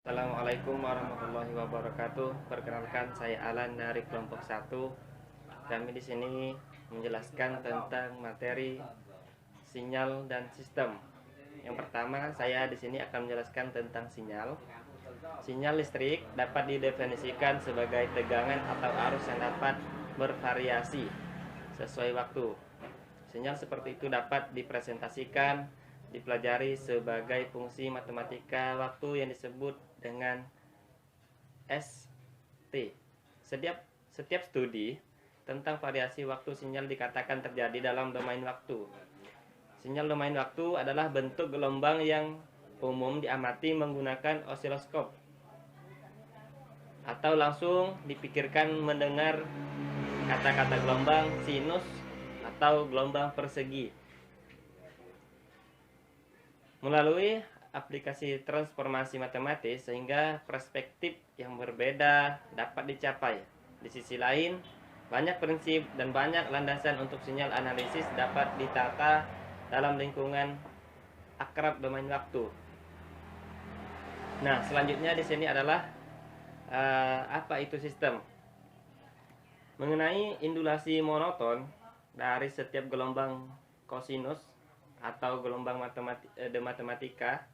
Assalamualaikum warahmatullahi wabarakatuh. Perkenalkan, saya Alan dari kelompok 1. Kami di sini menjelaskan tentang materi sinyal dan sistem. Yang pertama, saya di sini akan menjelaskan tentang sinyal. Sinyal listrik dapat didefinisikan sebagai tegangan atau arus yang dapat bervariasi sesuai waktu. Sinyal seperti itu dapat dipresentasikan, dipelajari sebagai fungsi matematika waktu yang disebut dengan ST. Setiap studi tentang variasi waktu sinyal dikatakan terjadi dalam domain waktu. Sinyal domain waktu adalah bentuk gelombang yang umum diamati menggunakan osiloskop atau langsung dipikirkan mendengar kata-kata gelombang, sinus, atau gelombang persegi. Melalui aplikasi transformasi matematis sehingga perspektif yang berbeda dapat dicapai. Di sisi lain, banyak prinsip dan banyak landasan untuk sinyal analisis dapat ditata dalam lingkungan akrab domain waktu. Nah, selanjutnya di sini adalah apa itu sistem. Mengenai indulasi monoton dari setiap gelombang kosinus atau gelombang matematika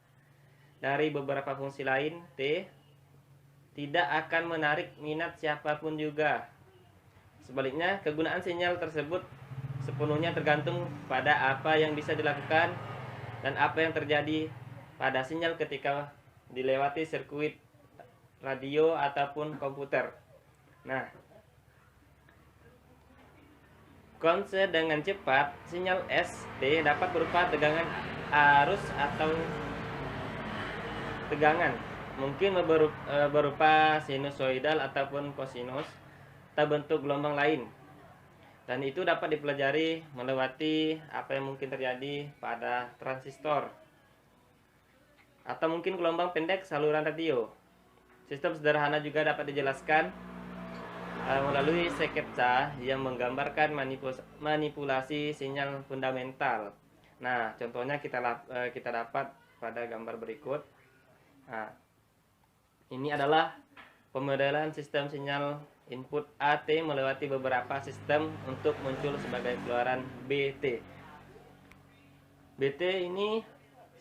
dari beberapa fungsi lain T tidak akan menarik minat siapapun juga. Sebaliknya, kegunaan sinyal tersebut sepenuhnya tergantung pada apa yang bisa dilakukan dan apa yang terjadi pada sinyal ketika dilewati sirkuit radio ataupun komputer. Nah, konse dengan cepat, sinyal ST dapat berupa tegangan arus atau tegangan, mungkin berupa sinusoidal ataupun kosinus atau bentuk gelombang lain. Dan itu dapat dipelajari melewati apa yang mungkin terjadi pada transistor atau mungkin gelombang pendek saluran radio. Sistem sederhana juga dapat dijelaskan melalui sketsa yang menggambarkan manipulasi sinyal fundamental. Nah, contohnya kita dapat pada gambar berikut. Nah, ini adalah pemodelan sistem sinyal input AT melewati beberapa sistem untuk muncul sebagai keluaran BT. BT ini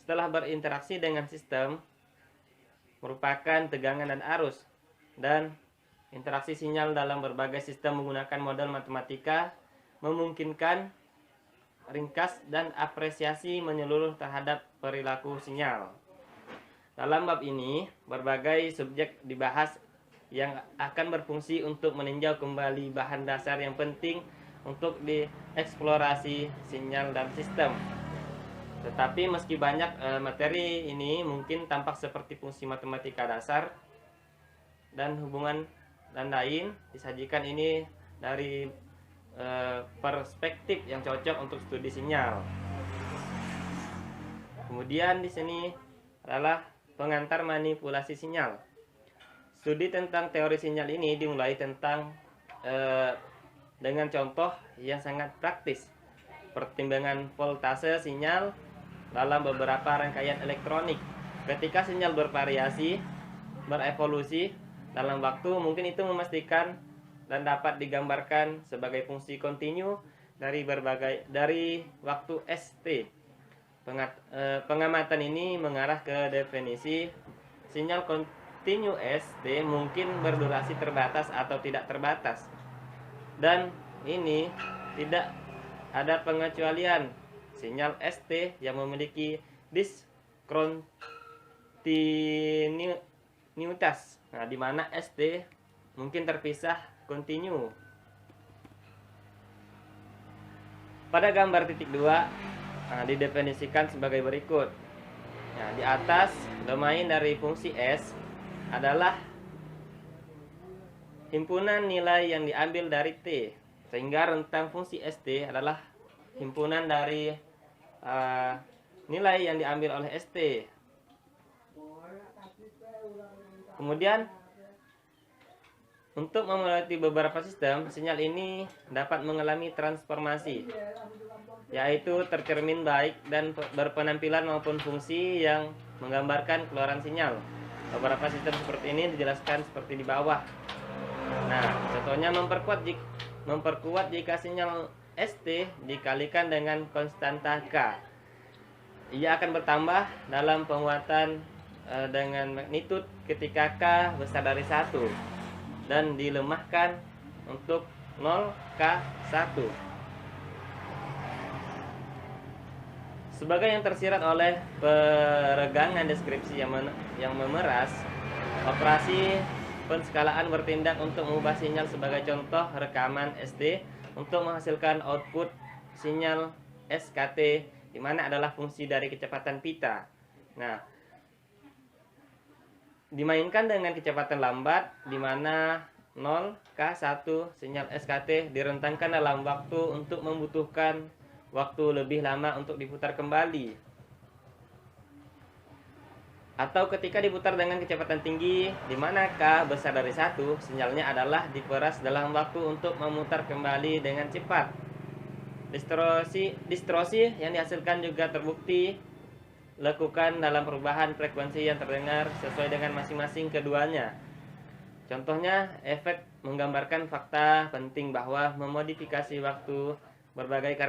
setelah berinteraksi dengan sistem merupakan tegangan dan arus, dan interaksi sinyal dalam berbagai sistem menggunakan model matematika memungkinkan ringkas dan apresiasi menyeluruh terhadap perilaku sinyal. Dalam bab ini, berbagai subjek dibahas yang akan berfungsi untuk meninjau kembali bahan dasar yang penting untuk dieksplorasi sinyal dan sistem. Tetapi meski banyak materi ini mungkin tampak seperti fungsi matematika dasar dan hubungan dan lain, disajikan ini dari perspektif yang cocok untuk studi sinyal. Kemudian di sini adalah pengantar manipulasi sinyal. Studi tentang teori sinyal ini dimulai dengan contoh yang sangat praktis, pertimbangan voltase sinyal dalam beberapa rangkaian elektronik. Ketika sinyal bervariasi, berevolusi dalam waktu, mungkin itu memastikan dan dapat digambarkan sebagai fungsi kontinu dari waktu ST. Pengamatan ini mengarah ke definisi sinyal kontinu ST mungkin berdurasi terbatas atau tidak terbatas, dan ini tidak ada pengecualian. Sinyal ST yang memiliki diskontinuitas, nah, di mana ST mungkin terpisah kontinu. Pada gambar titik 2, didefinisikan sebagai berikut. Nah, di atas, domain dari fungsi S adalah himpunan nilai yang diambil dari T, sehingga rentang fungsi ST adalah himpunan dari nilai yang diambil oleh ST. Kemudian, untuk memelewati beberapa sistem, sinyal ini dapat mengalami transformasi, yaitu tercermin baik dan berpenampilan maupun fungsi yang menggambarkan keluaran sinyal. Beberapa sistem seperti ini dijelaskan seperti di bawah. Nah, contohnya memperkuat jika sinyal ST dikalikan dengan konstanta K. Ia akan bertambah dalam penguatan dengan magnitud ketika K besar dari 1 dan dilemahkan untuk 0K1. Sebagai yang tersirat oleh peregangan deskripsi yang memeras, operasi penskalaan bertindak untuk mengubah sinyal sebagai contoh rekaman ST untuk menghasilkan output sinyal SKT, di mana adalah fungsi dari kecepatan pita. Nah, dimainkan dengan kecepatan lambat, di mana 0K1 sinyal SKT direntangkan dalam waktu untuk membutuhkan waktu lebih lama untuk diputar kembali. Atau ketika diputar dengan kecepatan tinggi, di mana K besar dari 1, sinyalnya adalah diperas dalam waktu untuk memutar kembali dengan cepat. Distorsi yang dihasilkan juga terbukti lakukan dalam perubahan frekuensi yang terdengar sesuai dengan masing-masing keduanya. Contohnya, efek menggambarkan fakta penting bahwa memodifikasi waktu berbagai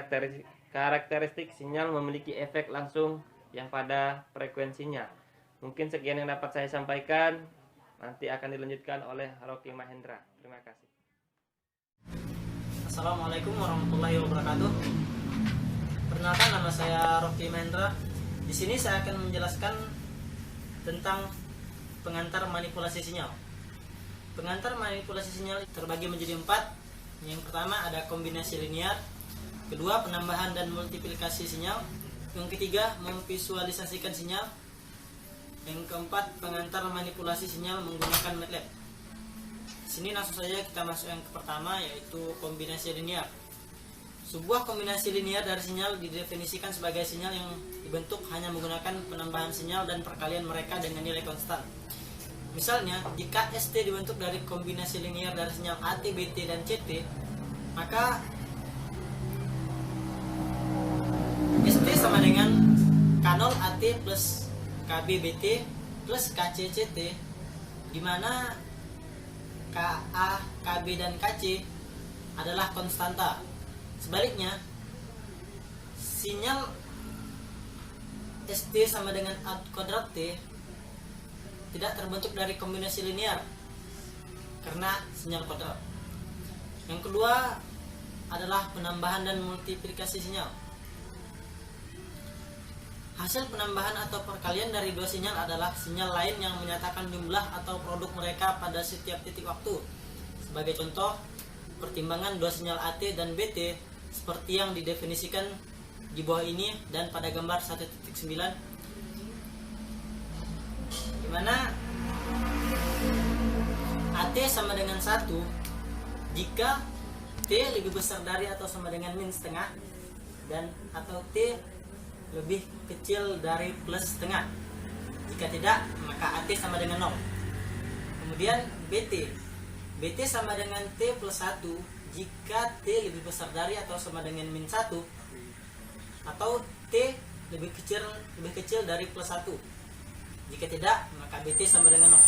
karakteristik sinyal memiliki efek langsung yang pada frekuensinya. Mungkin sekian yang dapat saya sampaikan. Nanti akan dilanjutkan oleh Rocky Mahendra. Terima kasih. Assalamualaikum warahmatullahi wabarakatuh. Perkenalkan, nama saya Rocky Mahendra. Di sini saya akan menjelaskan tentang pengantar manipulasi sinyal. Pengantar manipulasi sinyal terbagi menjadi 4. Yang pertama ada kombinasi linear, kedua penambahan dan multiplikasi sinyal, yang ketiga memvisualisasikan sinyal, yang keempat pengantar manipulasi sinyal menggunakan MATLAB. Sini langsung saja kita masuk yang pertama, yaitu kombinasi linear. Sebuah kombinasi linear dari sinyal didefinisikan sebagai sinyal yang dibentuk hanya menggunakan penambahan sinyal dan perkalian mereka dengan nilai konstan. Misalnya, jika ST dibentuk dari kombinasi linear dari sinyal AT, BT, dan CT, maka ST sama dengan K0 AT plus KB BT plus KC CT, di mana KA, KB, dan KC adalah konstanta. Sebaliknya, sinyal ST sama dengan A kuadrat T tidak terbentuk dari kombinasi linear karena sinyal kuadrat. Yang kedua adalah penambahan dan multiplikasi sinyal. Hasil penambahan atau perkalian dari dua sinyal adalah sinyal lain yang menyatakan jumlah atau produk mereka pada setiap titik waktu. Sebagai contoh, pertimbangan dua sinyal AT dan BT seperti yang didefinisikan di bawah ini dan pada gambar 1.9, di mana AT sama dengan 1 jika T lebih besar dari atau sama dengan min setengah, dan atau T lebih kecil dari plus setengah. Jika tidak, maka AT sama dengan 0. Kemudian BT sama dengan T plus 1 jika T lebih besar dari atau sama dengan min 1, atau T lebih kecil dari plus 1. Jika tidak, maka BT sama dengan 0.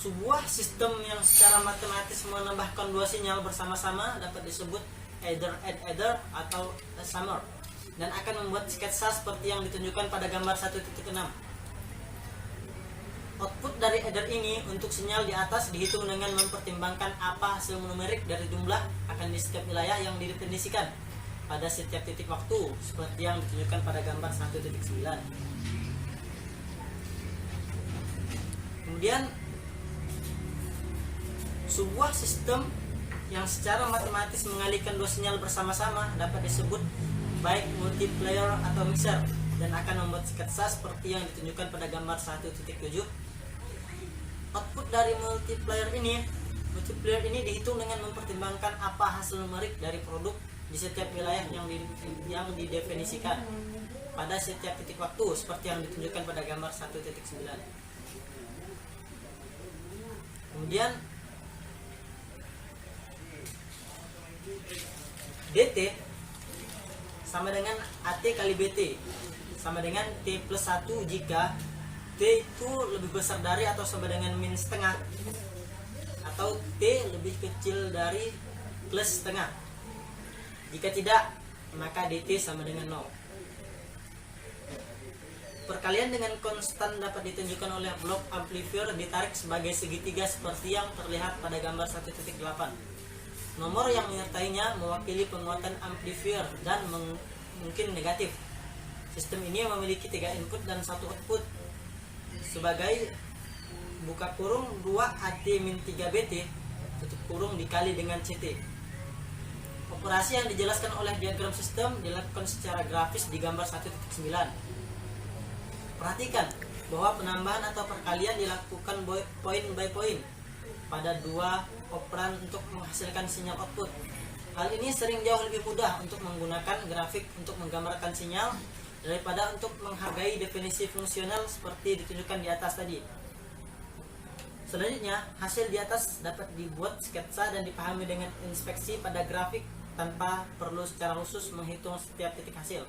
Sebuah sistem yang secara matematis menambahkan dua sinyal bersama-sama dapat disebut adder atau summer, dan akan membuat sketsa seperti yang ditunjukkan pada gambar 1.6. Output dari adder ini untuk sinyal di atas dihitung dengan mempertimbangkan apa hasil numerik dari jumlah akan di setiap wilayah yang didefinisikan pada setiap titik waktu, seperti yang ditunjukkan pada gambar 1.9. Kemudian, sebuah sistem yang secara matematis mengalihkan dua sinyal bersama-sama dapat disebut baik multiplier atau mixer, dan akan membuat sketsa seperti yang ditunjukkan pada gambar 1.7. Output dari multiplier ini dihitung dengan mempertimbangkan apa hasil numerik dari produk di setiap wilayah yang didefinisikan pada setiap titik waktu, seperti yang ditunjukkan pada gambar 1.9. Kemudian DT sama dengan AT kali BT sama dengan T plus 1 jika T T itu lebih besar dari atau sama dengan min setengah, atau T lebih kecil dari plus setengah. Jika tidak, maka DT sama dengan 0. Perkalian dengan konstan dapat ditunjukkan oleh blok amplifier ditarik sebagai segitiga seperti yang terlihat pada gambar 1.8. Nomor yang menyertainya mewakili penguatan amplifier dan mungkin negatif. Sistem ini memiliki 3 input dan 1 output sebagai buka kurung 2AT-3BT tutup kurung dikali dengan CT. Operasi yang dijelaskan oleh diagram sistem dilakukan secara grafis di gambar 1.9. Perhatikan bahwa penambahan atau perkalian dilakukan poin by poin pada 2 operan untuk menghasilkan sinyal output. Hal ini sering jauh lebih mudah untuk menggunakan grafik untuk menggambarkan sinyal daripada untuk menghargai definisi fungsional seperti ditunjukkan di atas tadi. Selanjutnya, hasil di atas dapat dibuat sketsa dan dipahami dengan inspeksi pada grafik tanpa perlu secara khusus menghitung setiap titik hasil.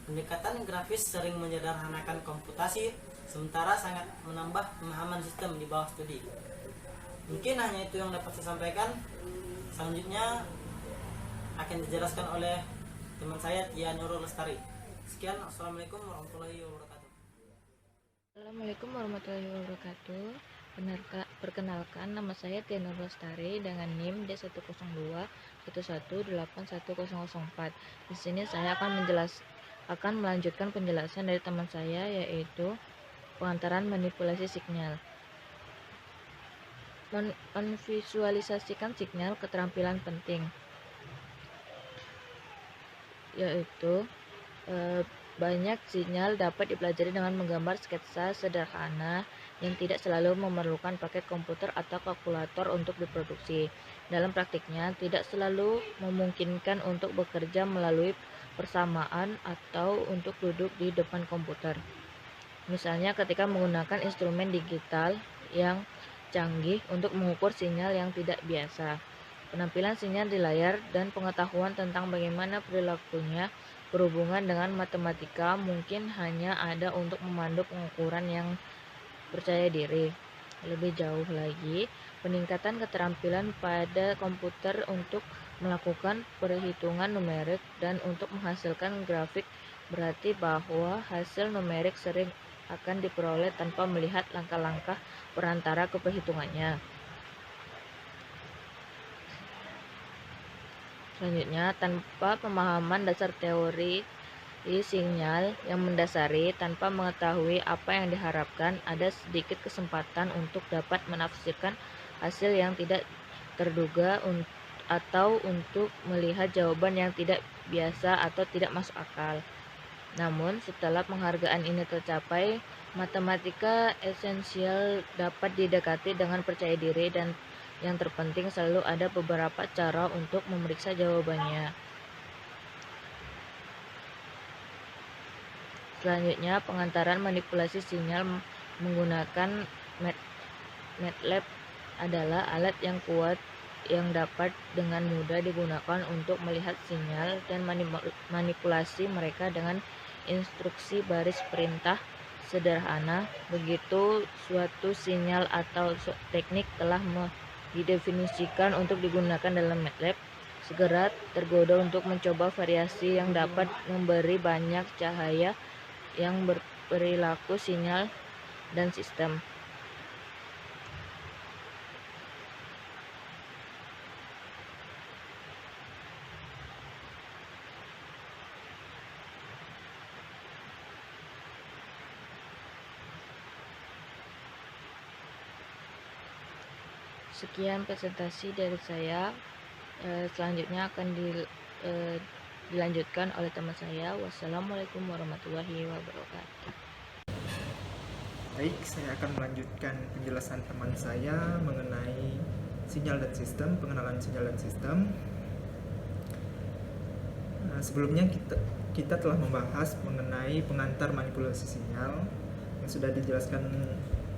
Pendekatan grafis sering menyederhanakan komputasi, sementara sangat menambah pemahaman sistem di bawah studi. Mungkin hanya itu yang dapat saya sampaikan. Selanjutnya akan dijelaskan oleh teman saya Tia Nurul Lestari. Sekian, assalamualaikum warahmatullahi wabarakatuh. Assalamualaikum warahmatullahi wabarakatuh. Perkenalkan, nama saya Tia Nurul Lestari dengan NIM D10211818004. Di sini saya akan melanjutkan penjelasan dari teman saya, yaitu pengantaran manipulasi sinyal. Menvisualisasikan sinyal keterampilan penting, yaitu banyak sinyal dapat dipelajari dengan menggambar sketsa sederhana yang tidak selalu memerlukan paket komputer atau kalkulator untuk diproduksi. Dalam praktiknya, tidak selalu memungkinkan untuk bekerja melalui persamaan atau untuk duduk di depan komputer. Misalnya ketika menggunakan instrumen digital yang canggih untuk mengukur sinyal yang tidak biasa. Penampilan sinyal di layar dan pengetahuan tentang bagaimana perilakunya berhubungan dengan matematika mungkin hanya ada untuk memandu pengukuran yang percaya diri. Lebih jauh lagi, peningkatan keterampilan pada komputer untuk melakukan perhitungan numerik dan untuk menghasilkan grafik berarti bahwa hasil numerik sering akan diperoleh tanpa melihat langkah-langkah perantara ke perhitungannya. Selanjutnya, tanpa pemahaman dasar teori sinyal yang mendasari, tanpa mengetahui apa yang diharapkan, ada sedikit kesempatan untuk dapat menafsirkan hasil yang tidak terduga atau untuk melihat jawaban yang tidak biasa atau tidak masuk akal. Namun, setelah penghargaan ini tercapai, matematika esensial dapat didekati dengan percaya diri, dan yang terpenting selalu ada beberapa cara untuk memeriksa jawabannya. Selanjutnya, pengantaran manipulasi sinyal menggunakan MATLAB adalah alat yang kuat yang dapat dengan mudah digunakan untuk melihat sinyal dan manipulasi mereka dengan instruksi baris perintah sederhana. Begitu suatu sinyal atau teknik telah didefinisikan untuk digunakan dalam MATLAB, segera tergoda untuk mencoba variasi yang dapat memberi banyak cahaya yang berperilaku sinyal dan sistem. Sekian presentasi dari saya. Selanjutnya akan dilanjutkan oleh teman saya. Wassalamualaikum warahmatullahi wabarakatuh. Baik, saya akan melanjutkan penjelasan teman saya mengenai sinyal dan sistem, pengenalan sinyal dan sistem. Sebelumnya kita telah membahas mengenai pengantar manipulasi sinyal yang sudah dijelaskan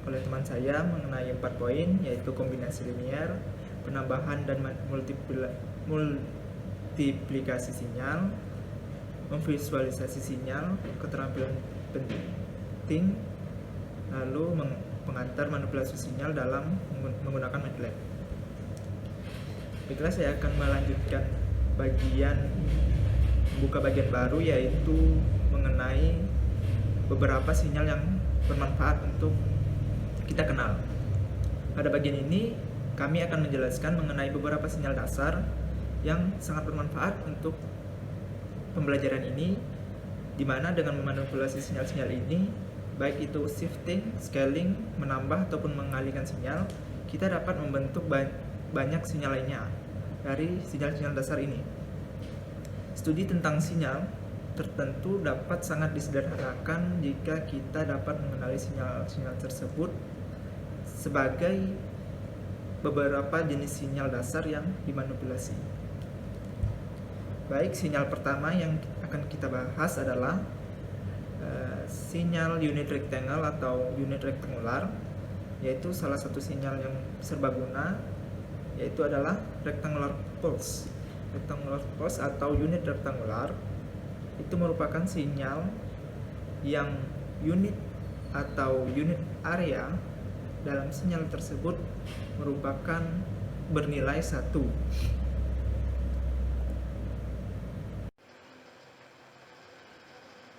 oleh teman saya mengenai 4 poin, yaitu kombinasi linier, penambahan dan multiplikasi sinyal, memvisualisasi sinyal, keterampilan penting, lalu pengantar manipulasi sinyal dalam menggunakan MATLAB. Baiklah, saya akan melanjutkan membuka bagian baru, yaitu mengenai beberapa sinyal yang bermanfaat untuk kita kenal. Pada bagian ini kami akan menjelaskan mengenai beberapa sinyal dasar yang sangat bermanfaat untuk pembelajaran ini, di mana dengan memanipulasi sinyal-sinyal ini, baik itu shifting, scaling, menambah ataupun mengalihkan sinyal, kita dapat membentuk banyak sinyal lainnya dari sinyal-sinyal dasar ini. Studi tentang sinyal tertentu dapat sangat disederhanakan jika kita dapat mengenali sinyal-sinyal tersebut sebagai beberapa jenis sinyal dasar yang dimanipulasi. Baik, sinyal pertama yang akan kita bahas adalah sinyal unit rectangle atau unit rektangular, yaitu salah satu sinyal yang serbaguna, yaitu adalah rectangular pulse. Rectangular pulse atau unit rektangular itu merupakan sinyal yang unit atau unit area dalam sinyal tersebut merupakan bernilai 1.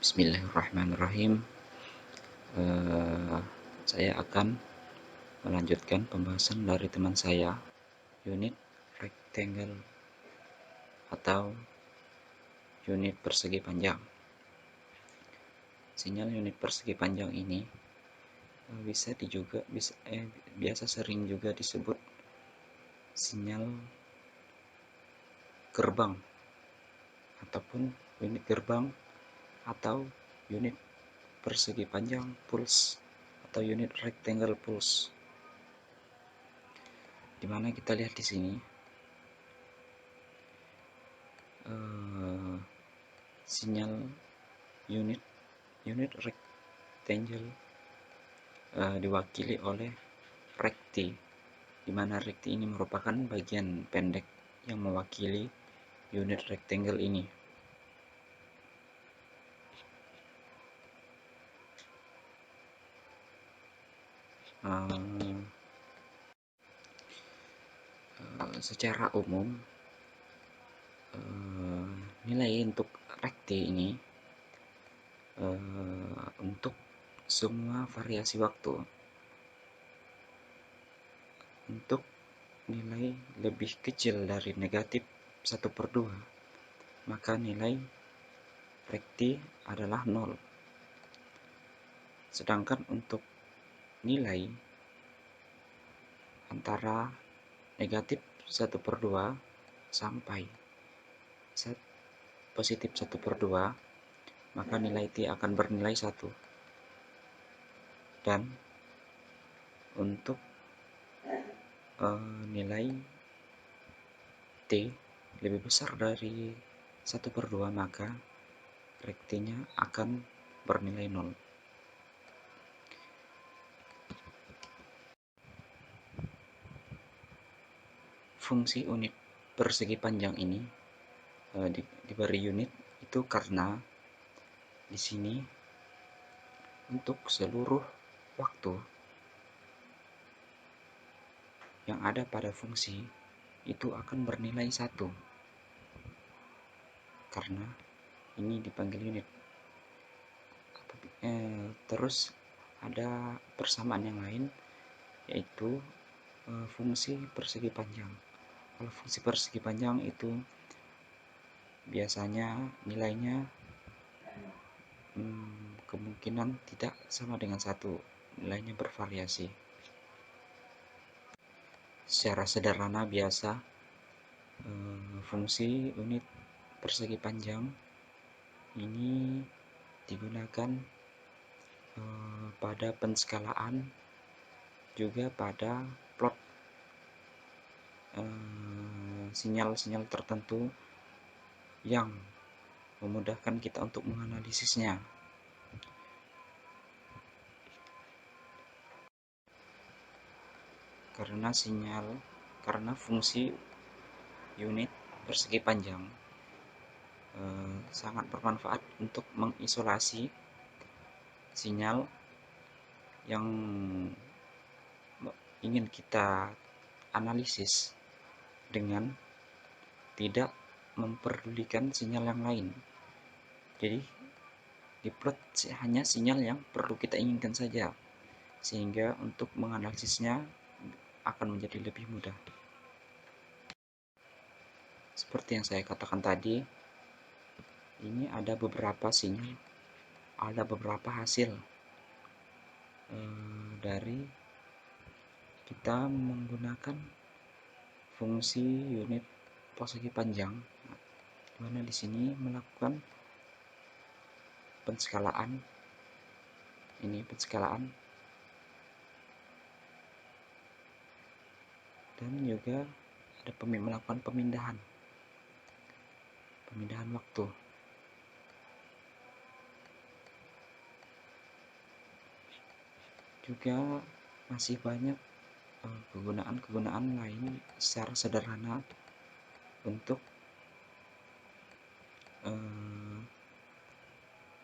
Bismillahirrahmanirrahim. Saya akan melanjutkan pembahasan dari teman saya, unit rectangle atau unit persegi panjang. Sinyal unit persegi panjang ini biasa sering juga disebut sinyal gerbang ataupun unit gerbang atau unit persegi panjang pulse atau unit rectangle pulse. Dimana kita lihat di sini sinyal unit rectangle diwakili oleh rekti, dimana rekti ini merupakan bagian pendek yang mewakili unit rectangle ini. Secara umum nilai untuk rekti ini untuk semua variasi waktu, untuk nilai lebih kecil dari negatif 1/2, maka nilai rekti adalah 0. Sedangkan untuk nilai antara negatif 1/2 sampai positif 1/2, maka nilai T akan bernilai 1. Dan untuk nilai T lebih besar dari 1/2, maka rektinya akan bernilai 0. Fungsi unit persegi panjang ini diberi unit itu karena di sini untuk seluruh waktu yang ada pada fungsi itu akan bernilai 1, karena ini dipanggil unit. Terus ada persamaan yang lain, yaitu fungsi persegi panjang. Kalau fungsi persegi panjang itu biasanya nilainya kemungkinan tidak sama dengan 1, nilainya bervariasi. Secara sederhana biasa fungsi unit persegi panjang ini digunakan pada penskalaan, juga pada plot sinyal-sinyal tertentu yang memudahkan kita untuk menganalisisnya. Karena fungsi unit persegi panjang sangat bermanfaat untuk mengisolasi sinyal yang ingin kita analisis dengan tidak memperdulikan sinyal yang lain. Jadi diplot hanya sinyal yang perlu kita inginkan saja, sehingga untuk menganalisisnya akan menjadi lebih mudah. Seperti yang saya katakan tadi, ini ada beberapa sinyal, ada beberapa hasil dari kita menggunakan fungsi unit persegi panjang, di mana di sini melakukan penskalaan. Ini penskalaan dan juga ada melakukan pemindahan waktu. Juga masih banyak kegunaan lain secara sederhana untuk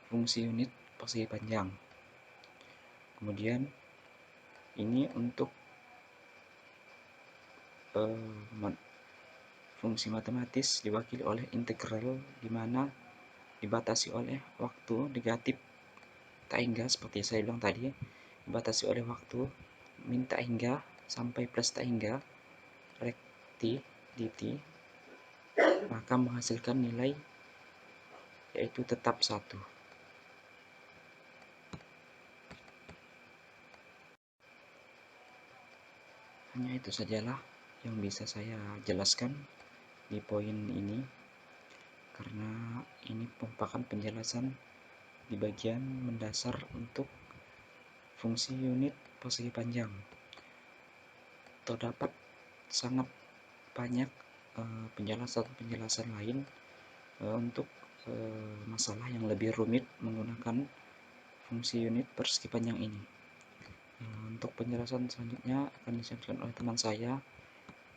fungsi unit persegi panjang. Kemudian ini untuk fungsi matematis diwakili oleh integral, di mana dibatasi oleh waktu negatif tak hingga, seperti saya bilang tadi, dibatasi oleh waktu min tak hingga sampai plus tak hingga rekti dt, maka menghasilkan nilai yaitu tetap 1. Hanya itu sajalah yang bisa saya jelaskan di poin ini, karena ini merupakan penjelasan di bagian mendasar untuk fungsi unit persegi panjang. Terdapat sangat banyak penjelasan lain untuk masalah yang lebih rumit menggunakan fungsi unit persegi panjang ini. Untuk penjelasan selanjutnya akan disampaikan oleh teman saya.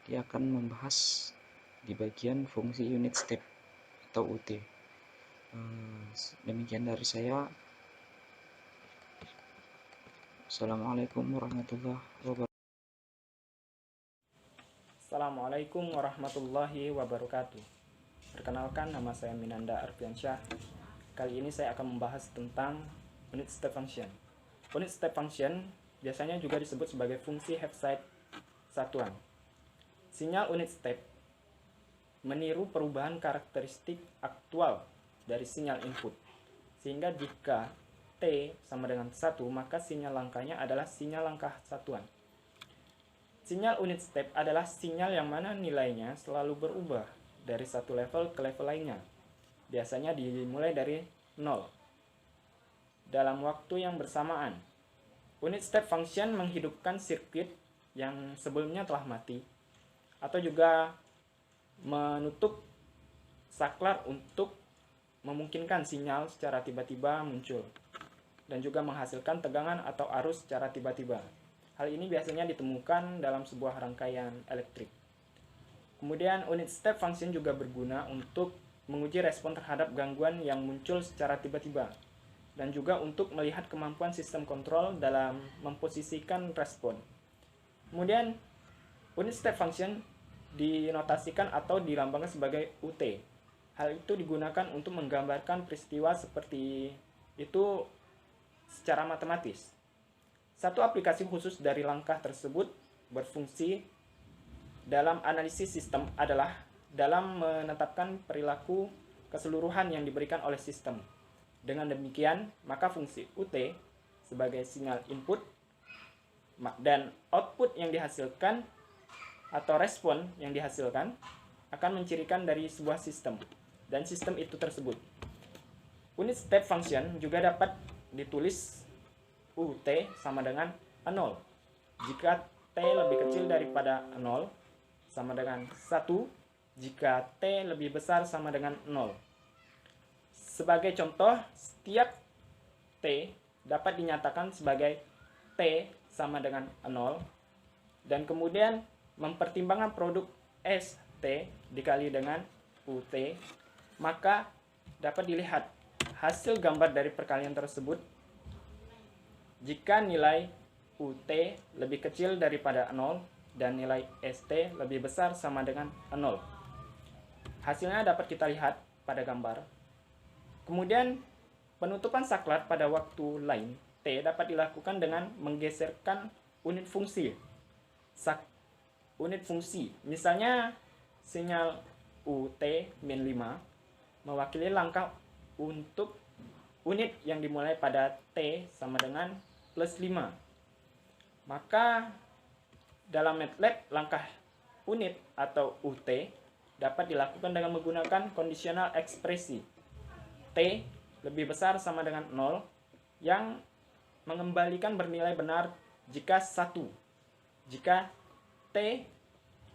Dia akan membahas di bagian fungsi unit step atau UT. Demikian dari saya. Assalamualaikum warahmatullahi wabarakatuh. Assalamualaikum warahmatullahi wabarakatuh. Perkenalkan, nama saya Minanda Arfiansyah. Kali ini saya akan membahas tentang unit step function. Unit step function biasanya juga disebut sebagai fungsi Heaviside satuan. Sinyal unit step meniru perubahan karakteristik aktual dari sinyal input. Sehingga jika T sama dengan 1, maka sinyal langkahnya adalah sinyal langkah satuan. Sinyal unit step adalah sinyal yang mana nilainya selalu berubah dari satu level ke level lainnya. Biasanya dimulai dari 0 dalam waktu yang bersamaan. Unit step function menghidupkan sirkuit yang sebelumnya telah mati, atau juga menutup saklar untuk memungkinkan sinyal secara tiba-tiba muncul, dan juga menghasilkan tegangan atau arus secara tiba-tiba. Hal ini biasanya ditemukan dalam sebuah rangkaian elektrik. Kemudian unit step function juga berguna untuk menguji respon terhadap gangguan yang muncul secara tiba-tiba, dan juga untuk melihat kemampuan sistem kontrol dalam memposisikan respon. Kemudian unit step function dinotasikan atau dilambangkan sebagai UT. Hal itu digunakan untuk menggambarkan peristiwa seperti itu secara matematis. Satu aplikasi khusus dari langkah tersebut berfungsi dalam analisis sistem adalah dalam menetapkan perilaku keseluruhan yang diberikan oleh sistem. Dengan demikian, maka fungsi UT sebagai sinyal input dan output yang dihasilkan atau respon yang dihasilkan akan mencirikan dari sebuah sistem dan sistem itu tersebut. Unit step function juga dapat ditulis UT sama dengan 0 jika T lebih kecil daripada 0 sama dengan 1 jika T lebih besar sama dengan 0. Sebagai contoh, setiap T dapat dinyatakan sebagai T sama dengan 0, dan kemudian mempertimbangkan produk ST dikali dengan UT, maka dapat dilihat hasil gambar dari perkalian tersebut jika nilai UT lebih kecil daripada 0 dan nilai ST lebih besar sama dengan 0. Hasilnya dapat kita lihat pada gambar. Kemudian, penutupan saklar pada waktu lain T dapat dilakukan dengan menggeserkan unit fungsi. Unit fungsi, misalnya sinyal UT min 5 mewakili langkah untuk unit yang dimulai pada T sama dengan plus 5. Maka dalam MATLAB langkah unit atau UT dapat dilakukan dengan menggunakan kondisional ekspresi T lebih besar sama dengan 0 yang mengembalikan bernilai benar jika 1. Jika T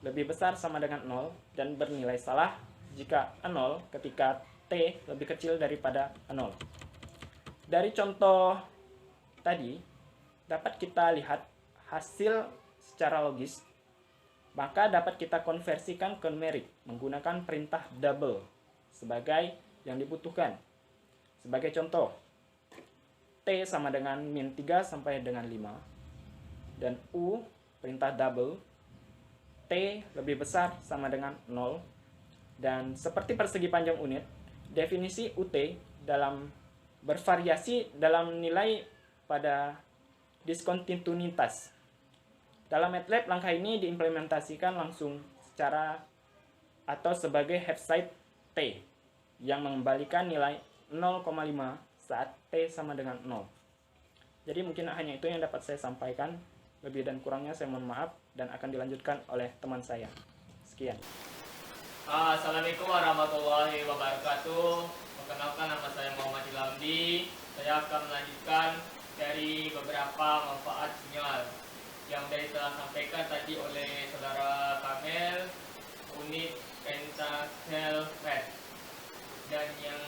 lebih besar sama dengan 0 dan bernilai salah jika 0 ketika T lebih kecil daripada 0. Dari contoh tadi dapat kita lihat hasil secara logis, maka dapat kita konversikan ke numerik menggunakan perintah double sebagai yang dibutuhkan. Sebagai contoh, T sama dengan min 3 sampai dengan 5 dan U perintah double T lebih besar sama dengan 0, dan seperti persegi panjang unit, definisi UT dalam bervariasi dalam nilai pada diskontinuitas. Dalam MATLAB langkah ini diimplementasikan langsung secara atau sebagai half-side T yang mengembalikan nilai 0,5 saat T sama dengan 0. Jadi mungkin hanya itu yang dapat saya sampaikan. Lebih dan kurangnya saya mohon maaf dan akan dilanjutkan oleh teman saya. Sekian. Assalamualaikum warahmatullahi wabarakatuh. Perkenalkan, nama saya Muhammad Lamdi. Saya akan melanjutkan dari beberapa manfaat sinyal yang telah sampaikan tadi oleh saudara Kamel, unit pentakel FET. Dan yang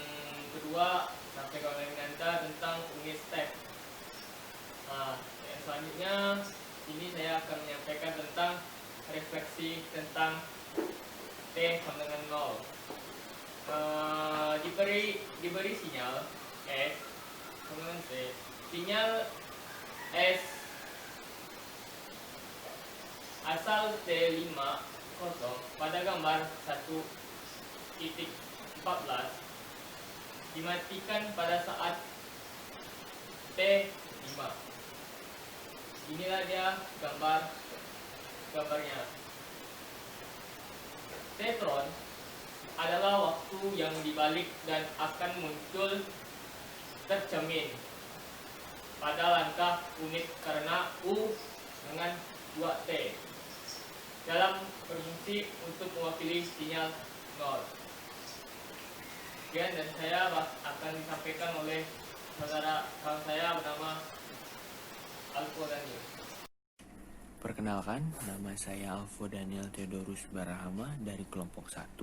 kedua sampaikan oleh Minanda tentang unit step. Yang selanjutnya ini saya akan menyampaikan tentang refleksi tentang T sama dengan 0. Diberi sinyal S sama dengan T. Sinyal S asal T50 pada gambar 1.14 dimatikan pada saat T5. Inilah dia gambarnya. Tetron adalah waktu yang dibalik dan akan muncul tercermin pada langkah unit karena U dengan 2T dalam berfungsi untuk mewakili sinyal 0. Sekian dan saya akan disampaikan oleh saudara kawan saya bernama Alfo Daniel. Perkenalkan, nama saya Alfo Daniel Theodorus Barahama dari kelompok 1.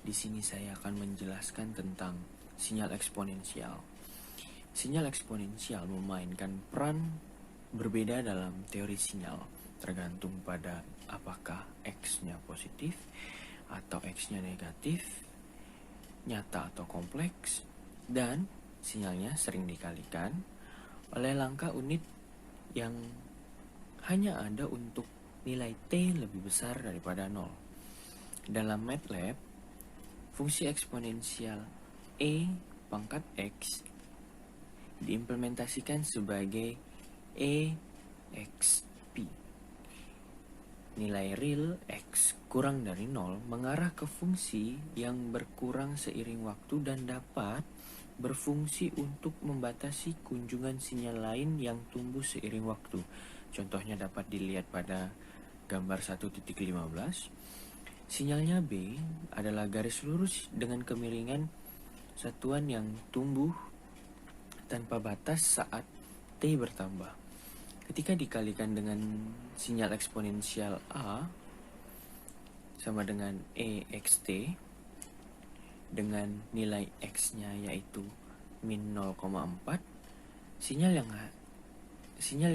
Di sini saya akan menjelaskan tentang sinyal eksponensial. Sinyal eksponensial memainkan peran berbeda dalam teori sinyal, tergantung pada apakah X-nya positif atau X-nya negatif, nyata atau kompleks, dan sinyalnya sering dikalikan oleh langkah unit yang hanya ada untuk nilai T lebih besar daripada 0. Dalam MATLAB, fungsi eksponensial E pangkat X diimplementasikan sebagai EXP. Nilai real X kurang dari 0 mengarah ke fungsi yang berkurang seiring waktu dan dapat berfungsi untuk membatasi kunjungan sinyal lain yang tumbuh seiring waktu. Contohnya dapat dilihat pada gambar 1.15. Sinyalnya B adalah garis lurus dengan kemiringan satuan yang tumbuh tanpa batas saat T bertambah. Ketika dikalikan dengan sinyal eksponensial A sama dengan EXT dengan nilai X-nya yaitu min 0,4, sinyal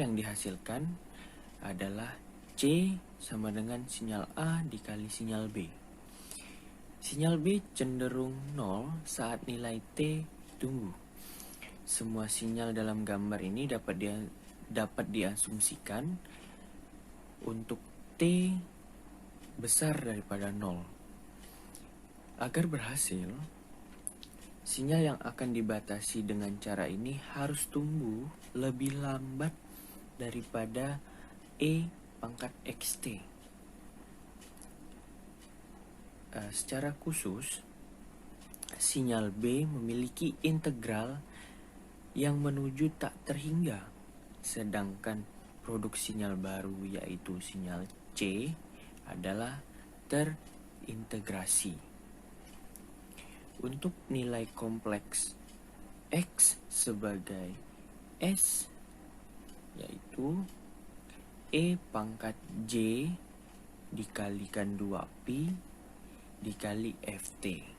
yang dihasilkan adalah C sama dengan sinyal A dikali sinyal B. Sinyal B cenderung 0 saat nilai T tumbuh. semua sinyal dalam gambar ini dapat diasumsikan untuk T besar daripada 0. Agar berhasil, sinyal yang akan dibatasi dengan cara ini harus tumbuh lebih lambat daripada E pangkat XT. Secara khusus, sinyal B memiliki integral yang menuju tak terhingga, sedangkan produk sinyal baru yaitu sinyal C adalah terintegrasi. Untuk nilai kompleks X sebagai S yaitu E pangkat J dikalikan 2pi dikali Ft.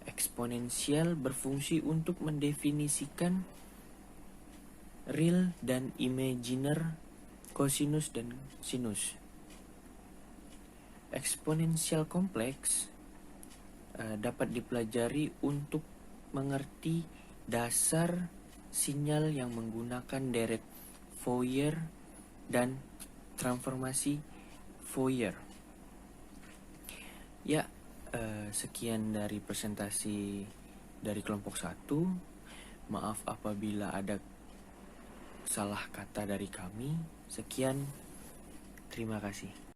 Eksponensial berfungsi untuk mendefinisikan real dan imaginer kosinus dan sinus. Eksponensial kompleks dapat dipelajari untuk mengerti dasar sinyal yang menggunakan deret Fourier dan transformasi Fourier. Ya, sekian dari presentasi dari kelompok 1. Maaf apabila ada salah kata dari kami. Sekian, terima kasih.